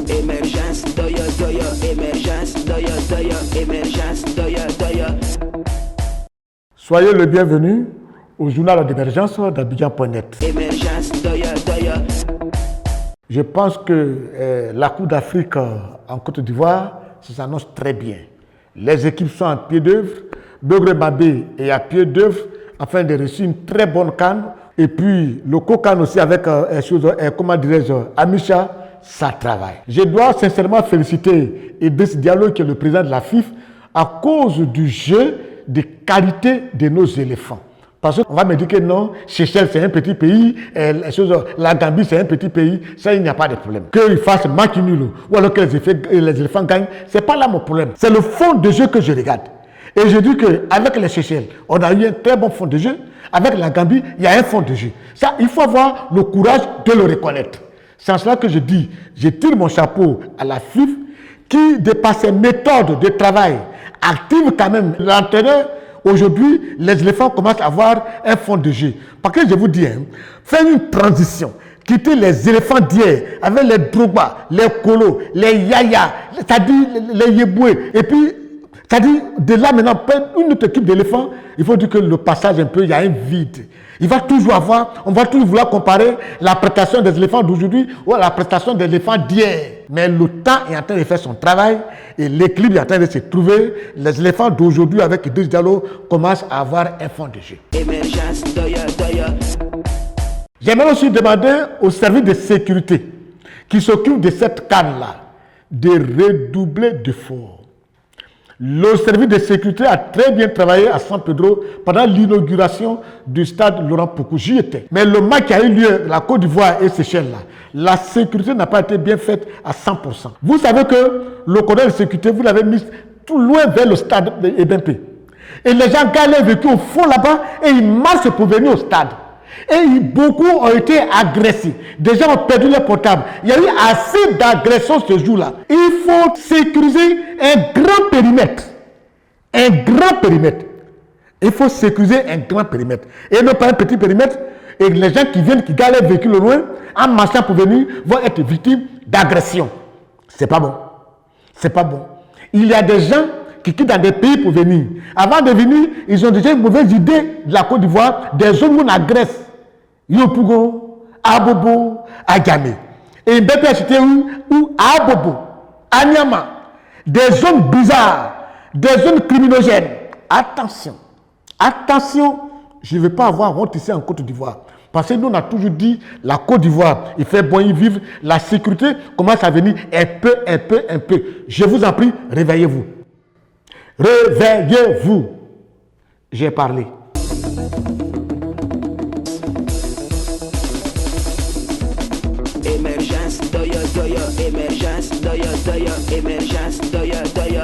Émergence, doya, doya, émergence, doya, doya, émergence, doya, doya. Soyez le bienvenu au journal d'émergence d'Abidjan.net. Émergence, doya, doya. Je pense que la Coupe d'Afrique en Côte d'Ivoire, ça s'annonce très bien. Les équipes sont en pied d'œuvre. Begré Babé est à pied d'œuvre afin de réussir une très bonne CAN. Et puis le COCAN aussi avec comment dirais-je, Amicha, ça travaille. Je dois sincèrement féliciter Idriss Diallo qui est le président de la FIFA à cause du jeu de qualité de nos éléphants. Parce qu'on va me dire que non, Seychelles c'est un petit pays, la Gambie c'est un petit pays, ça il n'y a pas de problème. Qu'ils fassent match nul ou alors que les éléphants gagnent, c'est pas là mon problème. C'est le fond de jeu que je regarde. Et je dis qu'avec les Seychelles, on a eu un très bon fond de jeu. Avec la Gambie, il y a un fond de jeu. Ça, il faut avoir le courage de le reconnaître. C'est en cela que je dis, je tire mon chapeau à la FIFA qui, de par ses méthodes de travail, active quand même l'entraîneur. Aujourd'hui, les éléphants commencent à avoir un fond de jeu. Parce que je vous dis, faire une transition, quitter les éléphants d'hier avec les Drogba, les Kolo, les Yaya, c'est-à-dire les Yeboué, et puis, c'est-à-dire de là maintenant, une autre équipe d'éléphants, il faut dire que le passage un peu, il y a un vide. Il va toujours avoir, on va toujours vouloir comparer la prestation des éléphants d'aujourd'hui ou la prestation des éléphants d'hier. Mais le temps est en train de faire son travail et l'équilibre est en train de se trouver. Les éléphants d'aujourd'hui avec Idriss Diallo commencent à avoir un fond de jeu. Émergence, doya, doya. J'aimerais aussi demander au service de sécurité qui s'occupe de cette CAN-là de redoubler d'efforts. Le service de sécurité a très bien travaillé à San Pedro pendant l'inauguration du stade Laurent Pokou. J'y étais. Mais le match qui a eu lieu, la Côte d'Ivoire et Seychelles, là, la sécurité n'a pas été bien faite à 100%. Vous savez que le colonel de sécurité, vous l'avez mis tout loin vers le stade de EBMP. Et les gens gagnaient vécu au fond là-bas et ils marchent pour venir au stade. Et beaucoup ont été agressés. Des gens ont perdu leur portable. Il y a eu assez d'agressions ce jour-là. Il faut sécuriser un grand périmètre. Un grand périmètre. Il faut sécuriser un grand périmètre. Et non pas un petit périmètre. Et les gens qui viennent, qui garent leur véhicule au loin, en marchant pour venir, vont être victimes d'agressions. C'est pas bon. C'est pas bon. Il y a des gens qui quittent dans des pays pour venir. Avant de venir, ils ont déjà une mauvaise idée de la Côte d'Ivoire, des zones où on agresse. Yopougon, Abobo, Agamé. Et Mbépé a cité où Abobo, Anyama. Des zones bizarres, des zones criminogènes. Attention, attention, je ne veux pas avoir honte ici en Côte d'Ivoire. Parce que nous, on a toujours dit, la Côte d'Ivoire, il fait bon y vivre, la sécurité commence à venir un peu. Je vous en prie, réveillez-vous. Réveillez-vous. J'ai parlé. Émergence, doya, doya, émergence, doya, doya, émergence, doya, doya.